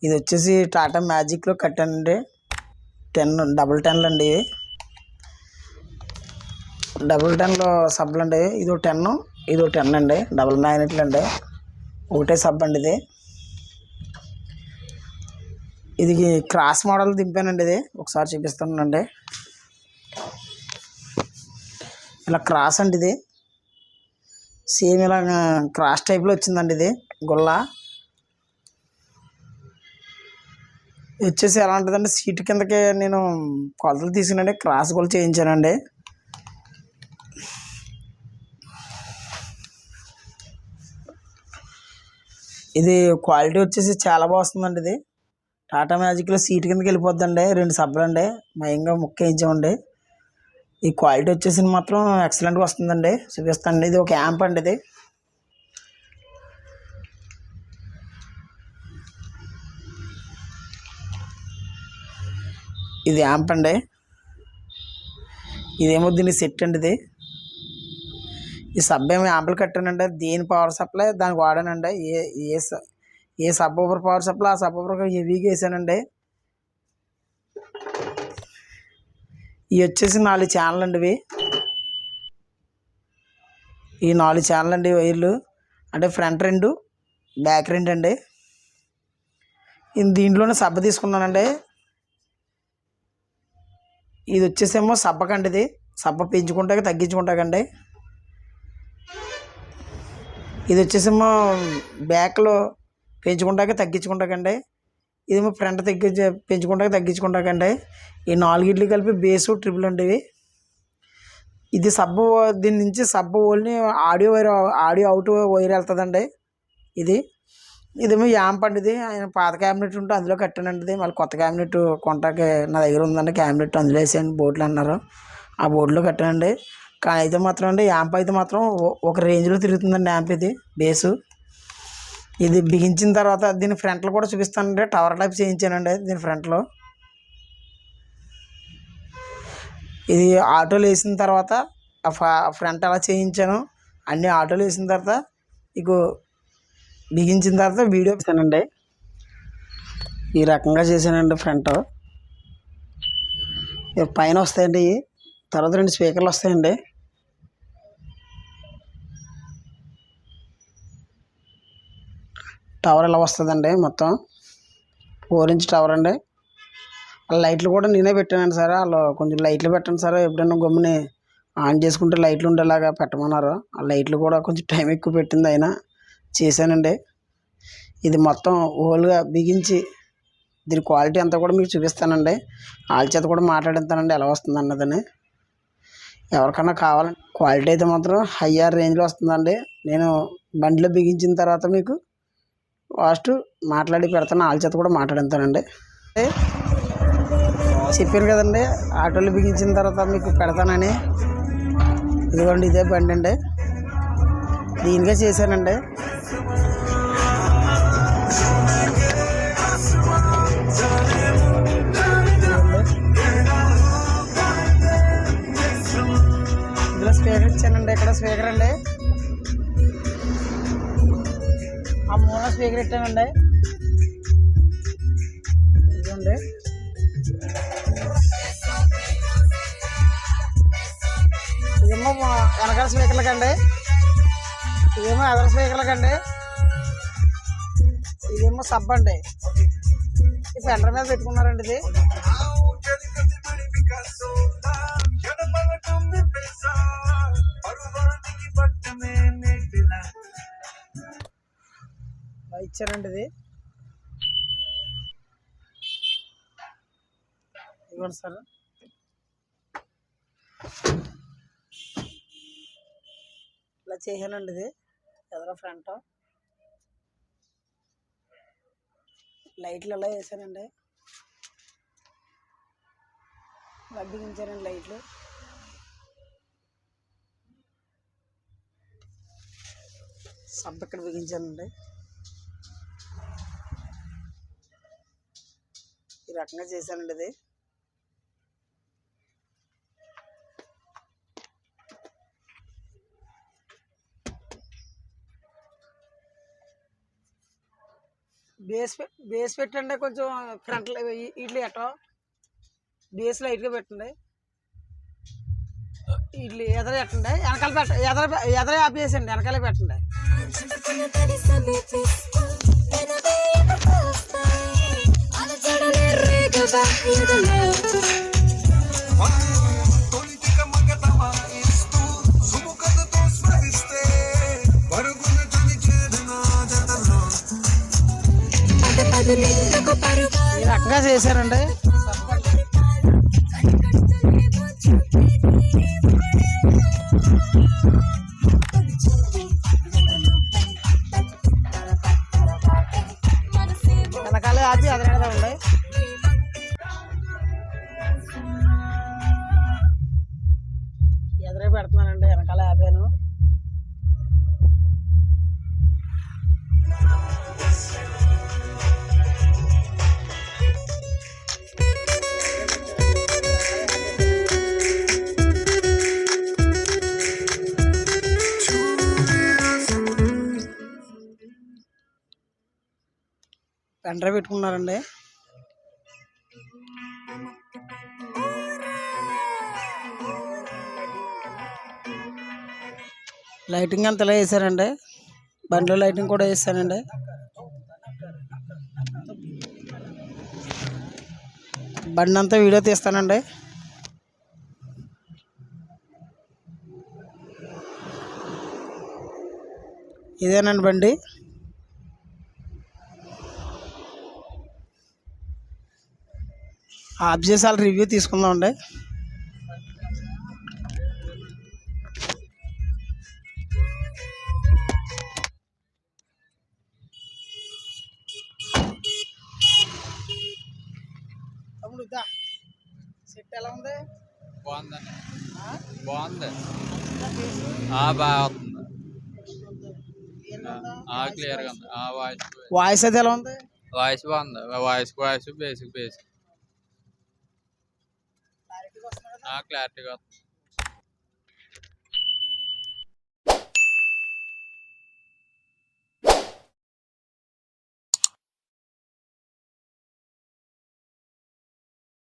ఇది వచ్చేసి టాటా మ్యాజిక్లో కట్టానండి. 10 డబుల్ 10లు అండి. డబుల్ 10లో సబ్బులు అండి. ఇది 10, ఇది 10 అండి. డబుల్ మ్యాగ్నెట్లు అండి. ఒకటే సబ్బు అండి ఇది. ఇది క్రాస్ మోడల్ దింపానండి. ఇది ఒకసారి చూపిస్తానండి. ఇలా క్రాస్ అండి. ఇది సేమ్ ఇలా క్రాస్ టైప్లో వచ్చిందండి. ఇది గుల్ల వచ్చేసి ఎలా ఉంటుందండి, సీటు కిందకి నేను కొలతలు తీసుకునండి క్రాస్ కూడా చేయించానండి. ఇది క్వాలిటీ వచ్చేసి చాలా బాగా వస్తుందండి. ఇది టాటా మ్యాజిక్లో సీటు కిందకి వెళ్ళిపోద్దండి. 2 సబ్బులు అండి, మయంగా ముక్క వేయించామండి. ఈ క్వాలిటీ వచ్చేసి మాత్రం ఎక్సలెంట్గా వస్తుందండి. చూపిస్తానండి. ఇది ఒక యాంప్ అండి. ఇది యాంప్ అండి. ఇదేమో దీనికి సెట్ అండి. ఈ సబ్ ఏమో యాంపులు కట్టానండి. దీని పవర్ సప్లై దానికి వాడానండి. ఏ సబ్ ఊపర్ పవర్ సప్లై ఆ సబ్ ఊపర్ హెవీగా వేసానండి. ఇవి వచ్చేసి 4 ఛానల్ అండి. ఈ 4 ఛానల్ అండి వైర్లు, అంటే ఫ్రంట్ 2 బ్యాక్ 2 అండి. దీంట్లోనే సబ్బ తీసుకున్నానండి. ఇది వచ్చేసేమో సబ్బకండి. ఇది సబ్బ పెంచుకుంటాక తగ్గించుకుంటాకండి. ఇది వచ్చేసేమో బ్యాక్లో పెంచుకుంటాక తగ్గించుకుంటాకండి. ఇదేమో ఫ్రంట్ పెంచుకుంటాక తగ్గించుకుంటాకండి. ఈ 4 కలిపి బేసు ట్రిపుల్ అండి. ఇది సబ్బు, దీని నుంచి సబ్బు ఓన్లీ ఆడియో అవుట్ వైర్ వెళ్తుందండి. ఇదేమో యాంప్ అండి. ఇది ఆయన పాత క్యాబినెట్ ఉంటే అందులో కట్టానండి. ఇది మళ్ళీ కొత్త క్యాబినెట్ కొంటాకి నా దగ్గర ఉందండి. క్యాబినెట్ అందులో వేసాను, బోర్డులు అన్నారు, ఆ బోర్డులో కట్టానండి. కానీ అయితే మాత్రం అండి యాంప్ అయితే మాత్రం ఒక రేంజ్లో తిరుగుతుందండి యాంప్. ఇది బేసు. ఇది బిగించిన తర్వాత దీని ఫ్రంట్లో కూడా చూపిస్తానండి. టవర్ టైప్ చేయించానండి దీని ఫ్రంట్లో. ఇది ఆటోలు వేసిన తర్వాత ఫ్రంట్ అలా చేయించాను. అన్ని ఆటోలు వేసిన తర్వాత ఇక బిగించిన తర్వాత వీడియో ఇస్తానండి. ఈ రకంగా చేశానండి ఫ్రంట్. పైన వస్తాయండి. తర్వాత 2 స్పీకర్లు వస్తాయండి. టవర్ ఇలా వస్తుందండి. మొత్తం 4 ఇంచ్ టవర్ అండి. లైట్లు కూడా నేనే పెట్టానండి సార్. వాళ్ళు కొంచెం లైట్లు పెట్టండి సార్, ఎప్పుడైనా గమ్ముని ఆన్ చేసుకుంటే లైట్లు ఉండేలాగా పెట్టమన్నారు. ఆ లైట్లు కూడా కొంచెం టైం ఎక్కువ పెట్టింది, అయినా చేశానండి. ఇది మొత్తం హోల్గా బిగించి దీని క్వాలిటీ అంతా కూడా మీకు చూపిస్తానండి. వాళ్ళ చేత కూడా మాట్లాడిస్తానండి ఎలా వస్తుంది అన్నదని. ఎవరికన్నా కావాలంటే క్వాలిటీ అయితే మాత్రం హయ్యర్ రేంజ్లో వస్తుందండి. నేను బండిలో బిగించిన తర్వాత మీకు ఫాస్ట్ మాట్లాడి పెడతాను. వాళ్ళ చేత కూడా మాట్లాడిస్తానండి. చెప్పాను కదండి ఆటోలో బిగించిన తర్వాత మీకు పెడతానని. ఇదిగోండి ఇదే బండి అండి. దీనిగా చేశానండి. ఇందులో స్పీకర్ ఇచ్చానండి. ఇక్కడ స్పీకర్ అండి. ఆ మూల స్పీకర్ ఇచ్చానండి. ఇదిగోండి. ఇదేమో వెనకాల స్పీకర్లకండి. ఇదేమో ఎదర స్పీకర్లకండి. ఇదేమో సబ్ అండి. ఈ ఫెండర్ మీద పెట్టుకున్నారండి. ఇది ఇచ్చారండి. ఇది ఇవ్వండి సార్. ఇలా చేశానండి. ఇది ఎదర ఫ్రంట్ లైట్లు ఎలా వేసానండి. ఇలా బిగించానండి లైట్లు. సబ్ ఇక్కడ బిగించానండి. ఈ రకంగా చేశానండి. ఇది బేస్ పెట్టండి కొంచెం ఫ్రంట్ ఇడ్లీ ఎట్టో బేస్ లైట్గా పెట్టండి. ఇడ్లీ ఎదర పెట్టండి, వెనకాల ఎదర ఆపేసండి, వెనకాలే పెట్టండి. ఈ రకంగా చేశారండి. వెనకాలే ఆపి అదనగా ఉండే ఎదురే పెడుతున్నానండి, వెనకాల ఆపాను. పెండ్రైవ్ పెట్టుకున్నారండి. లైటింగ్ అంతా ఇలా వేసారండి, బండిలో లైటింగ్ కూడా వేసానండి. బండి అంతా వీడియో తీస్తానండి. ఇదేనండి బండి. ఆఫ్ చేసి వాళ్ళ రివ్యూ తీసుకుందామండి. సెట్ ఎలా ఉంది? బాగుందండి, బాగుంది, బాగా వస్తుంది, క్లియర్గా ఉంది. వాయిస్ అది ఎలా ఉంది? వాయిస్ బాగుంది, వాయిస్ బేసిక్ క్లారిటీగా వస్తుంది.